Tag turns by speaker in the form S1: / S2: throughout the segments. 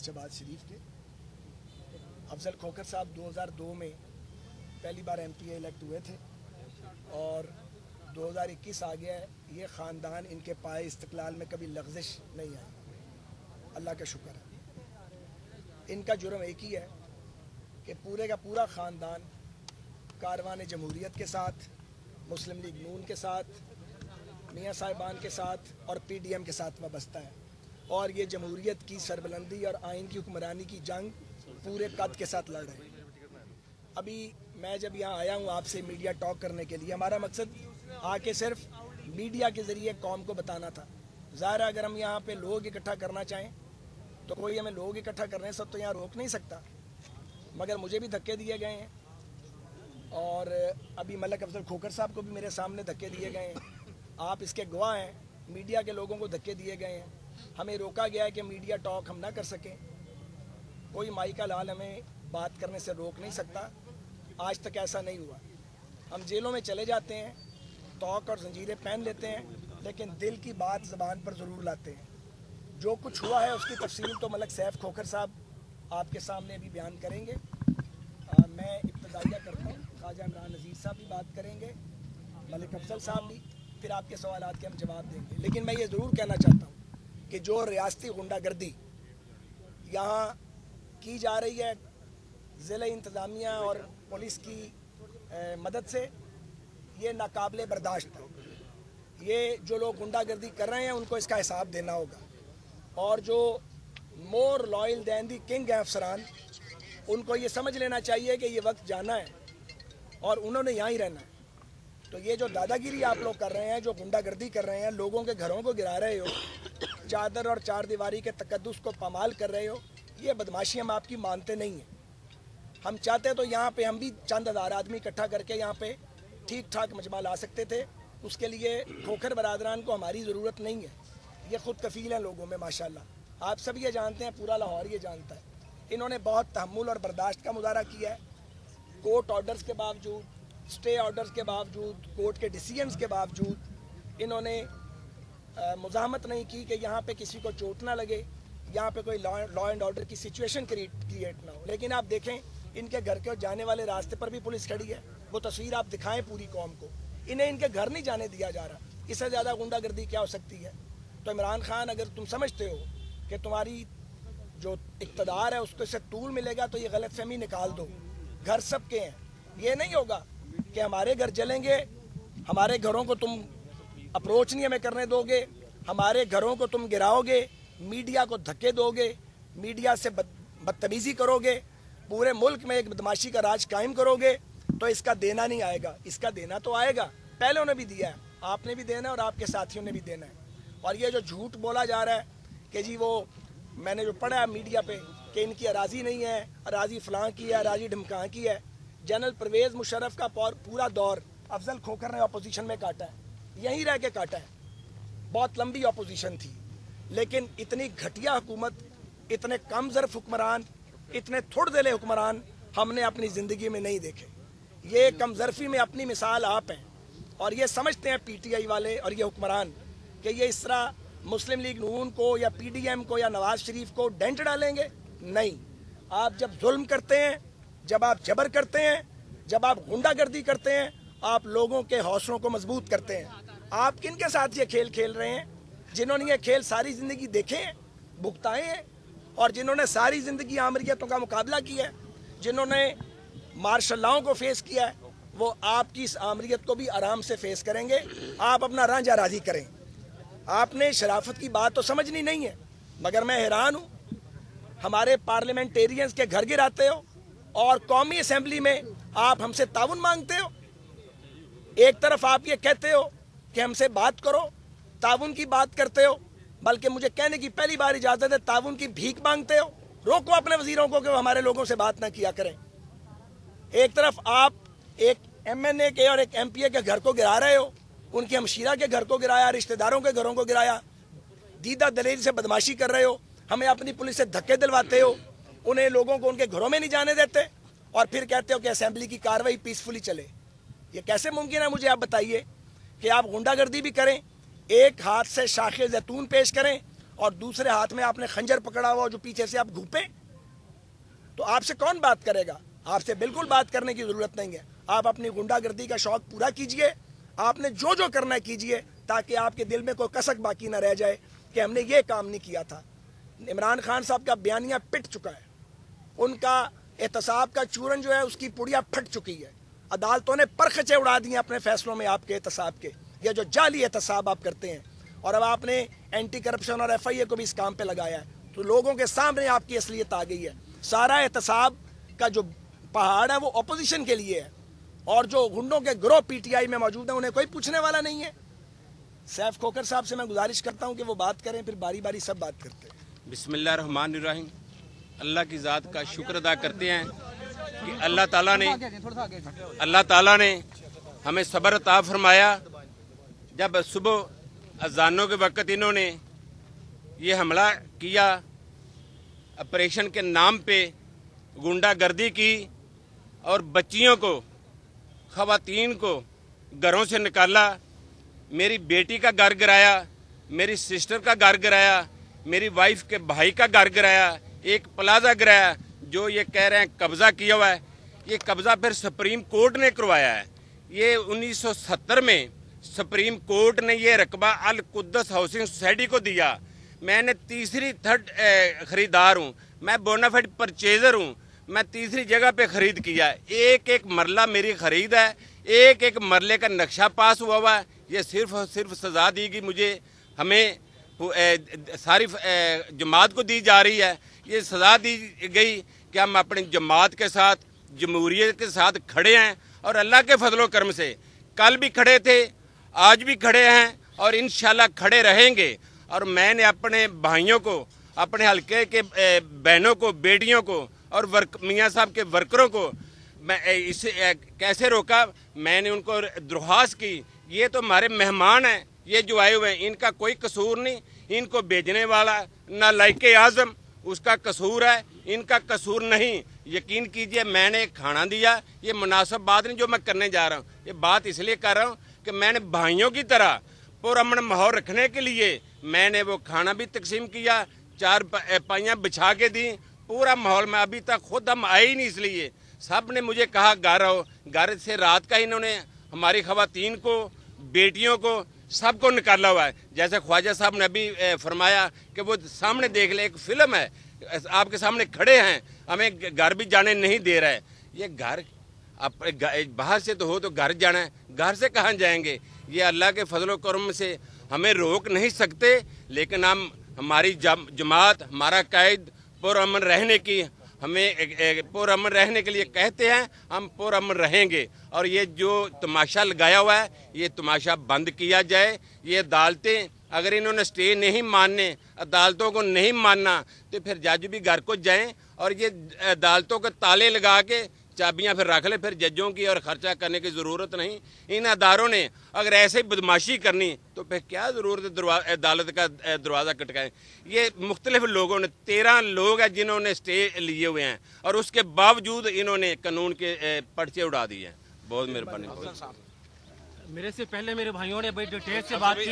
S1: शहबाज शरीफ के। अफजल खोखर साहब 2002 में पहली बार MPA इलेक्ट हुए थे और 2021 आ गया है। ये ख़ानदान, इनके पाए इस्तक़लाल में कभी लग़ज़िश नहीं आई, अल्लाह का शुक्र है। इनका जुर्म एक ही है कि पूरे का पूरा ख़ानदान कारवान जमहूरियत के साथ, मुस्लिम लीग नून के साथ, मियाँ साहिबान के साथ और PDM के साथ वाबस्ता है और ये जमहूरियत की सरबलंदी और आइन की हुक्मरानी की जंग पूरे कद के साथ लड़ रहे हैं। अभी मैं जब यहाँ आया हूँ आपसे मीडिया टॉक करने के लिए, हमारा मकसद आके सिर्फ मीडिया के ज़रिए कौम को बताना था। ज़ाहिर है अगर हम यहाँ पे लोग इकट्ठा करना चाहें तो कोई हमें लोग इकट्ठा करने से तो यहाँ रोक नहीं सकता, मगर मुझे भी धक्के दिए गए हैं और अभी मलिक अफजल खोखर साहब को भी मेरे सामने धक्के दिए गए हैं। आप इसके गवाह हैं, मीडिया के लोगों को धक्के दिए गए हैं। हमें रोका गया है कि मीडिया टॉक हम ना कर सकें। कोई माई का लाल हमें बात करने से रोक नहीं सकता। आज तक ऐसा नहीं हुआ। हम जेलों में चले जाते हैं, तोक और जंजीरें पहन लेते हैं, लेकिन दिल की बात ज़बान पर ज़रूर लाते हैं। जो कुछ हुआ है उसकी तफसील तो मलिक सैफ खोखर साहब आपके सामने अभी बयान करेंगे। मैं इब्तिदाइया करता हूँ, ख्वाजा इमरान नज़ीर साहब भी बात करेंगे, मलिक अफजल साहब भी, फिर आपके सवालात के हम जवाब देंगे। लेकिन मैं ये ज़रूर कहना चाहता हूँ कि जो रियासती गुंडागर्दी यहाँ की जा रही है ज़िला इंतज़ामिया और पुलिस की मदद से, ये नाकाबिले बर्दाश्त है। ये जो लोग गुंडागर्दी कर रहे हैं उनको इसका हिसाब देना होगा और जो मोर लॉयल दैन दी किंग हैं अफसरान, उनको ये समझ लेना चाहिए कि ये वक्त जाना है और उन्होंने यहाँ ही रहना है। तो ये जो दादागिरी आप लोग कर रहे हैं, जो गुंडागर्दी कर रहे हैं, लोगों के घरों को गिरा रहे हो, चादर और चार दीवारी के तकद्दुस को पामाल कर रहे हो, ये बदमाशी हम आपकी मानते नहीं हैं। हम चाहते तो यहाँ पे हम भी चंद हज़ार आदमी इकट्ठा करके यहाँ पे ठीक ठाक मजमा ला सकते थे। उसके लिए खोखर बरादरान को हमारी ज़रूरत नहीं है। ये ख़ुद कफ़ील हैं लोगों में माशाल्लाह। आप सब ये जानते हैं, पूरा लाहौर ये जानता है। इन्होंने बहुत तहम्मुल और बर्दाश्त का मुजाहरा किया है। कोर्ट ऑर्डर्स के बावजूद, स्टे ऑर्डर्स के बावजूद, कोर्ट के डिसीजंस के बावजूद इन्होंने मुज़ाहमत नहीं की कि यहाँ पे किसी को चोट ना लगे, यहाँ पे कोई लॉ एंड ऑर्डर की सिचुएशन क्रिएट ना हो। लेकिन आप देखें, इनके घर के जाने वाले रास्ते पर भी पुलिस खड़ी है। वो तस्वीर आप दिखाएं पूरी कौम को। इन्हें इनके घर नहीं जाने दिया जा रहा। इससे ज़्यादा गुंडागर्दी क्या हो सकती है? तो इमरान खान, अगर तुम समझते हो कि तुम्हारी जो इक़्तिदार है उसको से तूल मिलेगा तो ये गलत फहमी निकाल दो। घर सबके हैं। ये नहीं होगा कि हमारे घर जलेंगे, हमारे घरों को तुम अप्रोच नहीं हमें करने दोगे, हमारे घरों को तुम गिराओगे, मीडिया को धक्के दोगे, मीडिया से बदतमीज़ी करोगे, पूरे मुल्क में एक बदमाशी का राज कायम करोगे, तो इसका देना नहीं आएगा। इसका देना तो आएगा, पहले उन्हें भी दिया है, आपने भी देना है और आपके साथियों ने भी देना है। और ये जो झूठ बोला जा रहा है कि जी वो मैंने जो पढ़ा है मीडिया पे कि इनकी अराजी नहीं है, अराजी फलां की है, अराजी ढमकां की है। जनरल परवेज़ मुशर्रफ का पूरा दौर अफजल खोखर ने अपोजिशन में काटा है, यहीं रह के काटा है। बहुत लंबी अपोजिशन थी, लेकिन इतनी घटिया हुकूमत, इतने कम ज़र्फ़ हुक्मरान, इतने थोड़े दिले हुक्मरान हमने अपनी ज़िंदगी में नहीं देखे। ये कम ज़र्फ़ी में अपनी मिसाल आप हैं और ये समझते हैं PTI वाले और ये हुक्मरान कि ये इस तरह मुस्लिम लीग नून को या PDM को या नवाज शरीफ को डेंट डालेंगे। नहीं, आप जब जुल्म करते हैं, जब आप जबर करते हैं, जब आप गुंडागर्दी करते हैं, आप लोगों के हौसलों को मजबूत करते हैं। आप किन के साथ ये खेल खेल रहे हैं? जिन्होंने ये खेल सारी ज़िंदगी देखे हैं, भुगताए हैं, और जिन्होंने सारी ज़िंदगी आमरीतों का मुकाबला किया है, जिन्होंने मार्शल लॉ को फेस किया है, वो आपकी इस आमरीत को भी आराम से फेस करेंगे। आप अपना रांझा राजी करें। आपने शराफत की बात तो समझनी नहीं है, मगर मैं हैरान हूँ, हमारे पार्लियामेंटेरियंस के घर गिराते हो और कौमी असेंबली में आप हमसे ताउन मांगते हो। एक तरफ आप ये कहते हो कि हमसे बात करो, ताउन की बात करते हो, बल्कि मुझे कहने की पहली बार इजाज़त है, ताउन की भीख मांगते हो। रोको अपने वजीरों को कि वो हमारे लोगों से बात ना किया करें। एक तरफ आप एक MNA के और एक MPA के घर को गिरा रहे हो, उनकी हमशीरा के घर को गिराया, रिश्तेदारों के घरों को गिराया, दीदा दलील से बदमाशी कर रहे हो, हमें अपनी पुलिस से धक्के दिलवाते हो, उन्हें लोगों को उनके घरों में नहीं जाने देते, और फिर कहते हो कि असेंबली की कार्रवाई पीसफुली चले। ये कैसे मुमकिन है? मुझे आप बताइए कि आप गुंडागर्दी भी करें, एक हाथ से शाखे जैतून पेश करें اور دوسرے ہاتھ میں آپ نے خنجر پکڑا ہوا جو پیچھے سے آپ گھوپیں، تو آپ سے کون بات کرے گا؟ آپ سے بالکل بات کرنے کی ضرورت نہیں ہے. آپ اپنی غنڈہ گردی کا شوق پورا کیجئے، آپ نے جو کرنا ہے کیجئے، تاکہ آپ کے دل میں کوئی کسک باقی نہ رہ جائے کہ ہم نے یہ کام نہیں کیا تھا. عمران خان صاحب کا بیانیہ پٹ چکا ہے، ان کا احتساب کا چورن جو ہے اس کی پڑیا پھٹ چکی ہے. عدالتوں نے پرخچے اڑا دیے اپنے فیصلوں میں آپ کے احتساب کے، یہ جو جعلی احتساب آپ کرتے ہیں. اور اب آپ نے اینٹی کرپشن اور ایف آئی اے کو بھی اس کام پہ لگایا ہے، تو لوگوں کے سامنے آپ کی اصلیت آ گئی ہے. سارا احتساب کا جو پہاڑ ہے وہ اپوزیشن کے لیے ہے، اور جو گنڈوں کے گروہ پی ٹی آئی میں موجود ہیں انہیں کوئی پوچھنے والا نہیں ہے. سیف کھوکھر صاحب سے میں گزارش کرتا ہوں کہ وہ بات کریں، پھر باری باری سب بات کرتے ہیں.
S2: بسم اللہ الرحمن الرحیم. اللہ کی ذات کا شکر ادا کرتے ہیں کہ اللہ تعالیٰ نے ہمیں صبر عطا فرمایا. جب صبح اذانوں کے وقت انہوں نے یہ حملہ کیا، آپریشن کے نام پہ غنڈہ گردی کی اور بچیوں کو، خواتین کو گھروں سے نکالا، میری بیٹی کا گھر گرایا، میری سسٹر کا گھر گرایا، میری وائف کے بھائی کا گھر گرایا، ایک پلازا گرایا جو یہ کہہ رہے ہیں قبضہ کیا ہوا ہے. یہ قبضہ پھر سپریم کورٹ نے کروایا ہے. یہ 1970 میں سپریم کورٹ نے یہ رقبہ القدس ہاؤسنگ سوسائٹی کو دیا. میں نے تھرڈ خریدار ہوں، میں بونافائڈ پرچیزر ہوں، میں تیسری جگہ پہ خرید کیا. ایک مرلہ میری خرید ہے، ایک مرلے کا نقشہ پاس ہوا ہے. یہ صرف اور صرف سزا دی گئی مجھے، ہمیں ساری جماعت کو دی جا رہی ہے. یہ سزا دی گئی کہ ہم اپنی جماعت کے ساتھ، جمہوریت کے ساتھ کھڑے ہیں، اور اللہ کے فضل و کرم سے کل بھی کھڑے تھے، آج بھی کھڑے ہیں، اور انشاءاللہ کھڑے رہیں گے. اور میں نے اپنے بھائیوں کو، اپنے حلقے کے بہنوں کو، بیٹیوں کو، اور میاں صاحب کے ورکروں کو میں اسے کیسے روکا. میں نے ان کو درخواست کی، یہ تو ہمارے مہمان ہیں، یہ جو آئے ہوئے ہیں ان کا کوئی قصور نہیں. ان کو بھیجنے والا نہ لائق اعظم اس کا قصور ہے، ان کا قصور نہیں. یقین کیجئے میں نے کھانا دیا. یہ مناسب بات نہیں جو میں کرنے جا رہا ہوں، یہ بات اس لیے کر رہا ہوں کہ میں نے بھائیوں کی طرح پرامن ماحول رکھنے کے لیے میں نے وہ کھانا بھی تقسیم کیا، 4 پائیاں بچھا کے دیں. پورا ماحول میں ابھی تک خود ہم آئے ہی نہیں، اس لیے سب نے مجھے کہا گھر آؤ. گھر سے رات کا انہوں نے ہماری خواتین کو، بیٹیوں کو، سب کو نکالا ہوا ہے. جیسے خواجہ صاحب نے ابھی فرمایا کہ وہ سامنے دیکھ لے، ایک فلم ہے، آپ کے سامنے کھڑے ہیں، ہمیں گھر بھی جانے نہیں دے رہا ہے. یہ گھر باہر سے تو ہو تو گھر جانا ہے، گھر سے کہاں جائیں گے؟ یہ اللہ کے فضل و کرم سے ہمیں روک نہیں سکتے، لیکن ہماری جماعت، ہمارا قائد پرامن رہنے کی، ہمیں پرامن رہنے کے لیے کہتے ہیں، ہم پرامن رہیں گے. اور یہ جو تماشا لگایا ہوا ہے یہ تماشا بند کیا جائے. یہ عدالتیں اگر انہوں نے سٹے نہیں ماننے، عدالتوں کو نہیں ماننا، تو پھر جج بھی گھر کو جائیں، اور یہ عدالتوں کے تالے لگا کے چابیاں پھر رکھ لیں. پھر ججوں کی اور خرچہ کرنے کی ضرورت نہیں. ان اداروں نے اگر ایسے ہی بدماشی کرنی تو پھر کیا ضرورت ہے عدالت کا دروازہ کٹکائیں. یہ مختلف لوگوں نے 13 لوگ ہیں جنہوں نے سٹے لیے ہوئے ہیں، اور اس کے باوجود انہوں نے قانون کے پرچے اڑا دیے ہیں. بہت مہربانی.
S3: میرے سے پہلے میرے بھائیوں نے بڑی ڈیٹیل سے بات کی.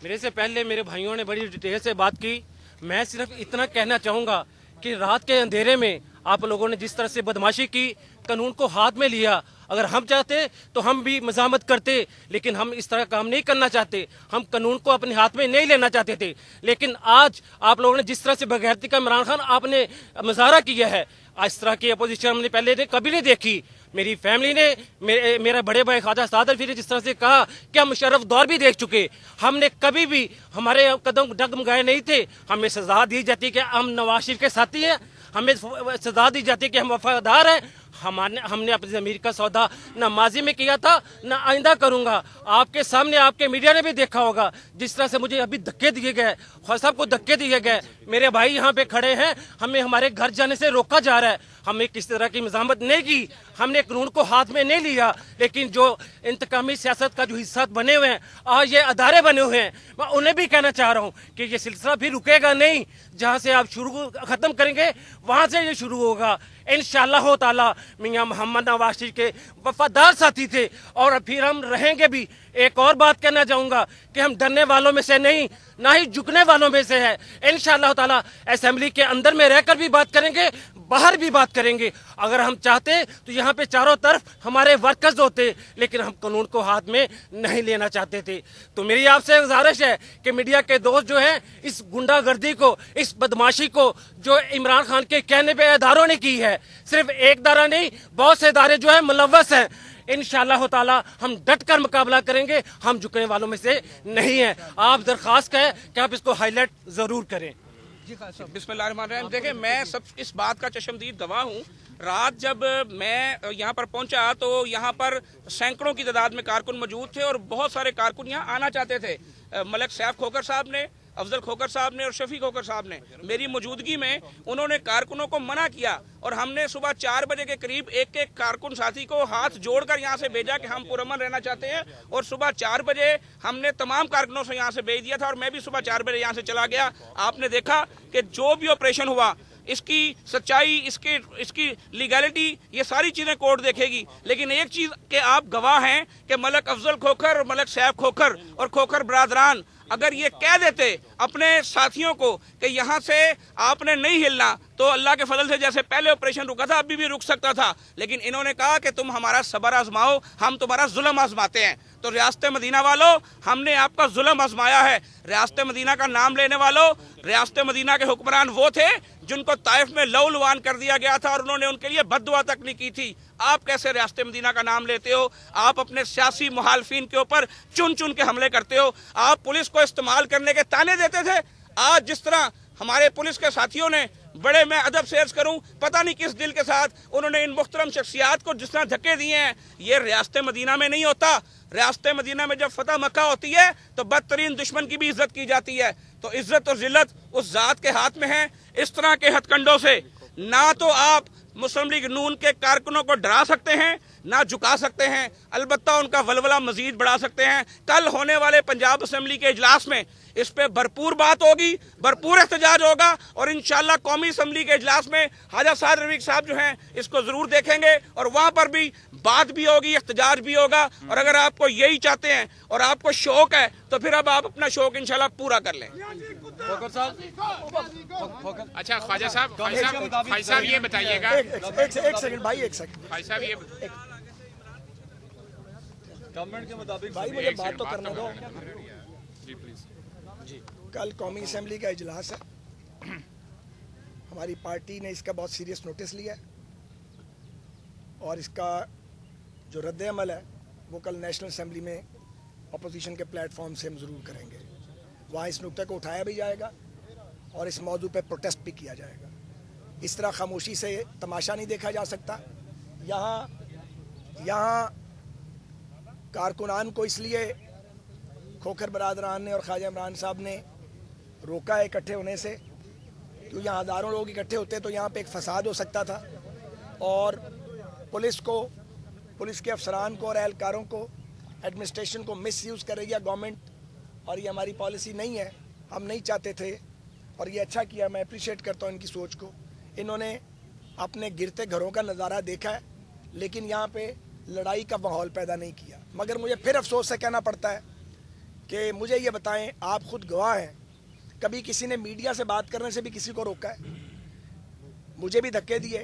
S3: میرے سے پہلے میرے بھائیوں نے بڑی ڈیٹیل سے بات کی. میں صرف اتنا کہنا چاہوں گا کہ رات کے اندھیرے میں آپ لوگوں نے جس طرح سے بدماشی کی، قانون کو ہاتھ میں لیا. اگر ہم چاہتے تو ہم بھی مزاحمت کرتے، لیکن ہم اس طرح کام نہیں کرنا چاہتے. ہم قانون کو اپنے ہاتھ میں نہیں لینا چاہتے تھے. لیکن آج آپ لوگوں نے جس طرح سے بغیرتی کا عمران خان آپ نے مظاہرہ کیا ہے، اس طرح کی اپوزیشن ہم نے پہلے کبھی نہیں دیکھی. میری فیملی نے، میرا بڑے بھائی خواجہ سعد الفی نے جس طرح سے کہا کہ ہم مشرف دور بھی دیکھ چکے. ہم نے کبھی بھی، ہمارے قدم ڈگمگائے نہیں تھے. ہمیں سزا دی جاتی کہ ہم نواز شریف کے ساتھی ہیں، ہمیں سزا دی جاتی کہ ہم وفادار ہیں. ہم نے اپنی ضمیر کا سودا نہ ماضی میں کیا تھا، نہ آئندہ کروں گا. آپ کے سامنے آپ کے میڈیا نے بھی دیکھا ہوگا جس طرح سے مجھے ابھی دھکے دیے گئے، صاحب کو دھکے دیے گئے. میرے بھائی یہاں پہ کھڑے ہیں، ہمیں ہمارے گھر جانے سے روکا جا رہا ہے. ہمیں کس طرح کی مزاحمت نہیں کی، ہم نے قانون کو ہاتھ میں نہیں لیا. لیکن جو انتقامی سیاست کا جو حصہ بنے ہوئے ہیں، آج یہ ادارے بنے ہوئے ہیں، میں انہیں بھی کہنا چاہ رہا ہوں کہ یہ سلسلہ بھی رکے گا نہیں. جہاں سے آپ ختم کریں گے وہاں سے یہ شروع ہوگا. इंशाअल्लाह ताला मियां मोहम्मद नवाज शरीफ के वफादार साथी थे और फिर हम रहेंगे भी। एक और बात कहना चाहूँगा कि हम डरने वालों में से नहीं, ना ही झुकने वालों में से है। इंशाअल्लाह ताला असेंबली के अंदर में रहकर भी बात करेंगे, बाहर भी बात करेंगे। अगर हम चाहते तो यहाँ पे चारों तरफ हमारे वर्कर्स होते, लेकिन हम कानून को हाथ में नहीं लेना चाहते थे। तो मेरी आपसे गुजारिश है कि मीडिया के दोस्त जो हैं, इस गुंडागर्दी को, इस बदमाशी को जो इमरान खान के कहने पे इदारों ने की है, सिर्फ एक इदारा नहीं, बहुत से इदारे जो है मुलव्वस हैं, इंशाअल्लाह ताला हम डट कर मुकाबला करेंगे। हम झुकने वालों में से नहीं है। आप दरख्वास्त है कि आप इसको हाईलाइट जरूर करें।
S4: बिस्मिल्लाहिर्रहमानिर्रहीम। देखिए, मैं सब इस बात का चश्मदीद गवाह हूँ। रात जब मैं यहाँ पर पहुंचा तो यहाँ पर सैकड़ों की तादाद में कारकुन मौजूद थे और बहुत सारे कारकुन यहाँ आना चाहते थे। मलिक सैफ खोखर साहब ने, अफजल खोखर साहब ने और शफी खोखर साहब ने मेरी मौजूदगी में उन्होंने कारकुनों को मना किया और हमने सुबह 4 बजे के करीब एक एक कारकुन साथी को हाथ जोड़कर यहाँ से भेजा कि हम पुरअमन रहना चाहते हैं। और सुबह 4 बजे हमने तमाम कारकुनों से यहाँ से भेज दिया था और मैं भी सुबह 4 बजे यहाँ से चला गया। आपने देखा कि जो भी ऑपरेशन हुआ, इसकी सच्चाई, इसकी लीगैलिटी, ये सारी चीजें कोर्ट देखेगी। लेकिन एक चीज के आप गवाह हैं कि मलिक अफजल खोखर और मलिक सैफ खोखर और खोखर बरादरान अगर ये कह देते अपने साथियों को कि यहाँ से आपने नहीं हिलना, तो अल्लाह के फजल से जैसे पहले ऑपरेशन रुका था अभी भी रुक सकता था। लेकिन इन्होंने कहा कि तुम हमारा सबर आजमाओ, हम तुम्हारा जुल्म आजमाते हैं। तो रियासत मदीना वालों, हमने आपका जुल्म आजमाया है। रियासत मदीना का नाम लेने वालों, रियासत मदीना के हुक्मरान वो थे जिनको ताइफ में लहूलुहान कर दिया गया था और उन्होंने उनके लिए बद्दुआ तक नहीं की थी। आप कैसे रियासत मदीना का नाम लेते हो? आप अपने सियासी मुखालफिन के ऊपर चुन चुन के हमले करते हो। आप पुलिस को इस्तेमाल करने के ताने देते थे। आज जिस तरह हमारे पुलिस के साथियों ने बड़े, मैं अदब से अर्ज करूं, पता नहीं किस दिल के साथ उन्होंने इन मुख्तरम शख्सियात को जिस तरह धक्के दिए हैं, ये रियासत मदीना में नहीं होता। रियासत मदीना में जब फतह मक्का होती है तो बदतरीन दुश्मन की भी इज्जत की जाती है। तो इज्जत और जिल्लत उस जात के हाथ में है। इस तरह के हथकंडों से ना तो आप मुस्लिम लीग नून के कारकुनों को डरा सकते हैं, ना झुका सकते हैं, अलबत्ता उनका वलवला मजीद बढ़ा सकते हैं। कल होने वाले पंजाब असेंबली के इजलास में इस पे भरपूर बात होगी, भरपूर एहतजाज होगा और इंशाअल्लाह कौमी असेंबली के इजलास में हाजा साद रफीक साहब जो हैं इसको जरूर देखेंगे और वहां पर भी बात भी होगी, एहतजाज भी होगा। और अगर आपको यही चाहते हैं और आपको शौक है तो फिर अब आप अपना शौक इंशाअल्लाह पूरा कर लें।
S5: अच्छा ख्वाजा साहब, भाई साहब ये बताइएगा,
S1: एक सेकंड भाई, एक सेकंड
S5: भाई साहब ये
S6: गवर्नमेंट के मुताबिक
S1: भाई, मुझे बात तो करने दो।
S5: जी प्लीज।
S1: कल कौमी असेंबली का इजलास है। हमारी पार्टी ने इसका बहुत सीरियस नोटिस लिया है और इसका जो रद्द अमल है वो कल नेशनल असेंबली में अपोजिशन के प्लेटफॉर्म से हम ज़रूर करेंगे। वहाँ इस नुक्ते को उठाया भी जाएगा और इस मौजू पे प्रोटेस्ट भी किया जाएगा। इस तरह खामोशी से तमाशा नहीं देखा जा सकता। यहाँ कारकुनान को इसलिए खोखर बरादरान ने और ख्वाजा इमरान साहब ने रोका है इकट्ठे होने से, क्योंकि यहाँ हज़ारों लोग इकट्ठे होते तो यहाँ पे एक फसाद हो सकता था और पुलिस के अफसरान को और एहलकारों को, एडमिनिस्ट्रेशन को मिसयूज़ करेगी गवर्नमेंट, और ये हमारी पॉलिसी नहीं है। हम नहीं चाहते थे और ये अच्छा किया, मैं अप्रिशिएट करता हूँ इनकी सोच को। इन्होंने अपने गिरते घरों का नज़ारा देखा है लेकिन यहाँ पे लड़ाई का माहौल पैदा नहीं किया। मगर मुझे फिर अफसोस से कहना पड़ता है कि मुझे ये बताएं, आप खुद गवाह हैं, कभी किसी ने मीडिया से बात करने से भी किसी को रोका है? मुझे भी धक्के दिए,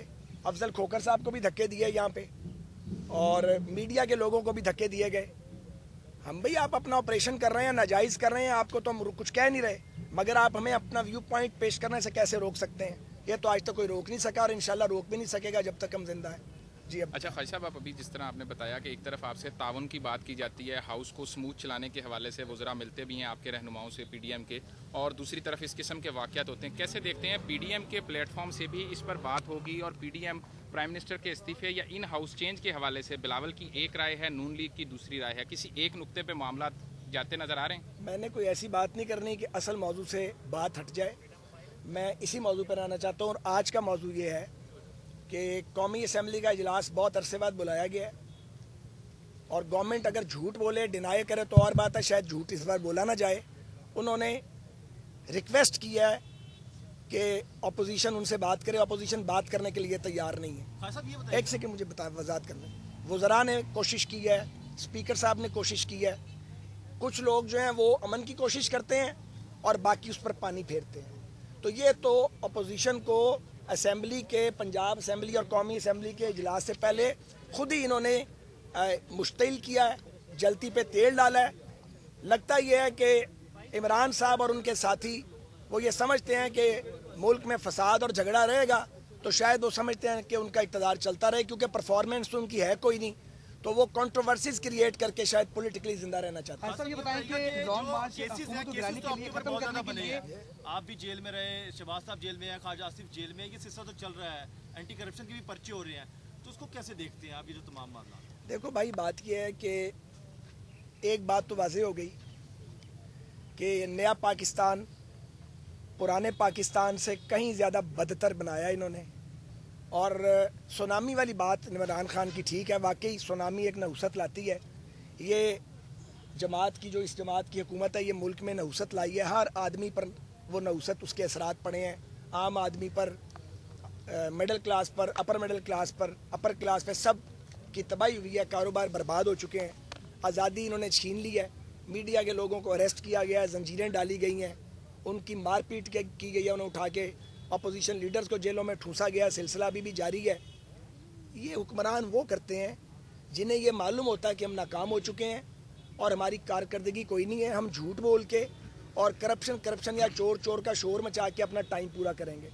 S1: अफजल खोखर साहब को भी धक्के दिए यहाँ पे और मीडिया के लोगों को भी धक्के दिए गए। हम भाई आप अपना ऑपरेशन कर रहे हैं, नाजायज़ कर रहे हैं, आपको तो हम कुछ कह नहीं रहे, मगर आप हमें अपना व्यू पॉइंट पेश करने से कैसे रोक सकते हैं? ये तो आज तक कोई रोक नहीं सका और इंशाल्लाह रोक भी नहीं सकेगा जब तक हम जिंदा हैं। जी अब
S5: अच्छा ख्वाजा साहब, आप अभी जिस तरह आपने बताया कि एक तरफ आपसे ताउन की बात की जाती है, हाउस को स्मूथ चलाने के हवाले से वज़रा मिलते भी हैं आपके रहनुमाओं से पीडीएम के, और दूसरी तरफ इस किस्म के वाक़यात होते हैं। कैसे देखते हैं पीडीएम के प्लेटफॉर्म से भी इस पर बात होगी और पीडीएम प्राइम मिनिस्टर के इस्तीफे या इन हाउस चेंज के हवाले से बिलावल की एक राय है, नून लीग की दूसरी राय है, किसी एक नुक्ते पर मामला जाते नज़र आ रहे हैं?
S1: मैंने कोई ऐसी बात नहीं करनी कि असल मौजू से बात हट जाए। मैं इसी मौजू पर आना चाहता हूँ और आज का मौजू ये है कि कौमी असेंबली का इजलास बहुत अरसे बाद बुलाया गया है और गवर्नमेंट अगर झूठ बोले, डिनाई करे तो और बात है, शायद झूठ इस बार बोला ना जाए। उन्होंने रिक्वेस्ट किया है کہ اپوزیشن ان سے بات کرے. اپوزیشن بات کرنے کے لیے تیار نہیں ہے. ایک سیکنڈ مجھے وضاحت کرنا. وزراء نے کوشش کی ہے, اسپیکر صاحب نے کوشش کی ہے, کچھ لوگ جو ہیں وہ امن کی کوشش کرتے ہیں اور باقی اس پر پانی پھیرتے ہیں. تو یہ تو اپوزیشن کو اسمبلی کے, پنجاب اسمبلی اور قومی اسمبلی کے اجلاس سے پہلے خود ہی انہوں نے مشتعل کیا ہے, جلتی پہ تیل ڈالا ہے. لگتا یہ ہے کہ عمران صاحب اور ان کے ساتھی وہ یہ سمجھتے ہیں کہ ملک میں فساد اور جھگڑا رہے گا تو شاید وہ سمجھتے ہیں کہ ان کا اقتدار چلتا رہے, کیونکہ پرفارمنس تو ان کی ہے کوئی نہیں, تو وہ کنٹروورسیز کریٹ کر کے شاید پولیٹیکلی زندہ رہنا چاہتے ہیں.
S7: سر یہ بتائیں کہ لانگ مارچ حکومت کو گرانے کے لیے, ختم کرنے کے لیے
S6: آپ بھی جیل میں رہے, شہباز صاحب جیل میں ہیں, خواجہ آصف جیل میں, یہ سلسلہ تو چل رہا ہے, اینٹی کرپشن کے بھی پرچے ہو رہے ہیں, تو اس کو کیسے دیکھتے ہیں آپ یہ جو تمام معاملات؟
S1: دیکھو بھائی, بات یہ ہے کہ ایک بات تو واضح ہو گئی کہ نیا پاکستان پرانے پاکستان سے کہیں زیادہ بدتر بنایا انہوں نے. اور سونامی والی بات عمران خان کی ٹھیک ہے, واقعی سونامی ایک نحوست لاتی ہے. یہ جماعت کی, جو اس جماعت کی حکومت ہے, یہ ملک میں نحوست لائی ہے. ہر آدمی پر وہ نحوست, اس کے اثرات پڑے ہیں. عام آدمی پر, مڈل کلاس پر, اپر مڈل کلاس پر, اپر کلاس پہ, سب کی تباہی ہوئی ہے. کاروبار برباد ہو چکے ہیں. آزادی انہوں نے چھین لی ہے. میڈیا کے لوگوں کو اریسٹ کیا گیا ہے, زنجیریں ڈالی گئی ہیں, ان کی مار پیٹ کی گئی ہے, انہیں اٹھا کے اپوزیشن لیڈرز کو جیلوں میں ٹھونسا گیا. سلسلہ ابھی بھی جاری ہے. یہ حکمران وہ کرتے ہیں جنہیں یہ معلوم ہوتا ہے کہ ہم ناکام ہو چکے ہیں اور ہماری کارکردگی کوئی نہیں ہے. ہم جھوٹ بول کے اور کرپشن یا چور کا شور مچا کے اپنا ٹائم پورا کریں گے.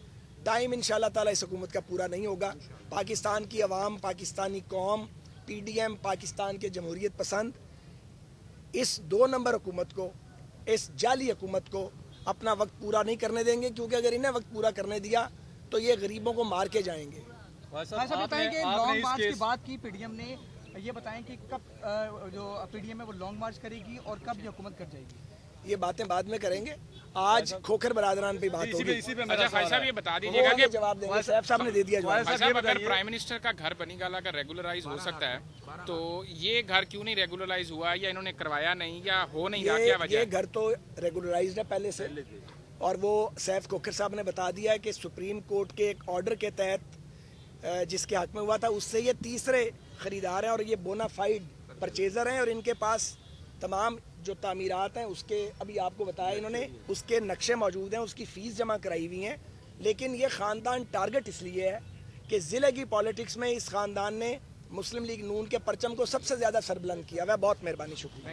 S1: ٹائم انشاءاللہ تعالی اس حکومت کا پورا نہیں ہوگا. پاکستان کی عوام, پاکستانی قوم, پی ڈی ایم, پاکستان کے جمہوریت پسند اس 2 نمبر حکومت کو, اس جعلی حکومت کو اپنا وقت پورا نہیں کرنے دیں گے, کیونکہ اگر انہیں وقت پورا کرنے دیا تو یہ غریبوں کو مار کے جائیں گے.
S7: ایسا بتائیں کہ لانگ مارچ کی بات کی پی ڈی ایم نے, یہ بتائیں کہ کب جو پی ڈی ایم ہے وہ لانگ مارچ کرے گی اور کب یہ حکومت کر جائے گی؟
S1: یہ باتیں بعد میں کریں گے. آج کھوکھر برادران پہ بات ہوگی.
S5: اچھا خواجہ صاحب یہ بتا دیجیے گا کہ
S1: جواب دیں گے. صاحب نے دے دیا جواب.
S5: خواجہ صاحب اگر پرائم منسٹر کا گھر بنی گالا کا ریگولرائز ہو سکتا ہے تو یہ گھر کیوں نہیں ریگولرائز ہوا, یا انہوں نے کروایا نہیں, یا ہو نہیں رہا, کیا وجہ ہے؟
S1: یہ گھر تو ریگولرائزڈ ہے پہلے سے, اور وہ سیف کھوکھر صاحب نے بتا دیا ہے کہ سپریم کورٹ کے ایک آرڈر کے تحت جس کے حق میں ہوا تھا, اس سے یہ تیسرے خریدار ہیں اور یہ بونا فائڈ پرچیزر ہیں, اور ان کے پاس تمام جو تعمیرات ہیں اس کے, ابھی آپ کو بتایا انہوں نے, اس کے نقشے موجود ہیں, اس کی فیس جمع کرائی ہوئی ہیں. لیکن یہ خاندان ٹارگٹ اس لیے ہے کہ ضلع کی پالیٹکس میں اس خاندان نے مسلم لیگ نون کے پرچم کو سب سے زیادہ سربلند کیا. وہ بہت مہربانی, شکریہ.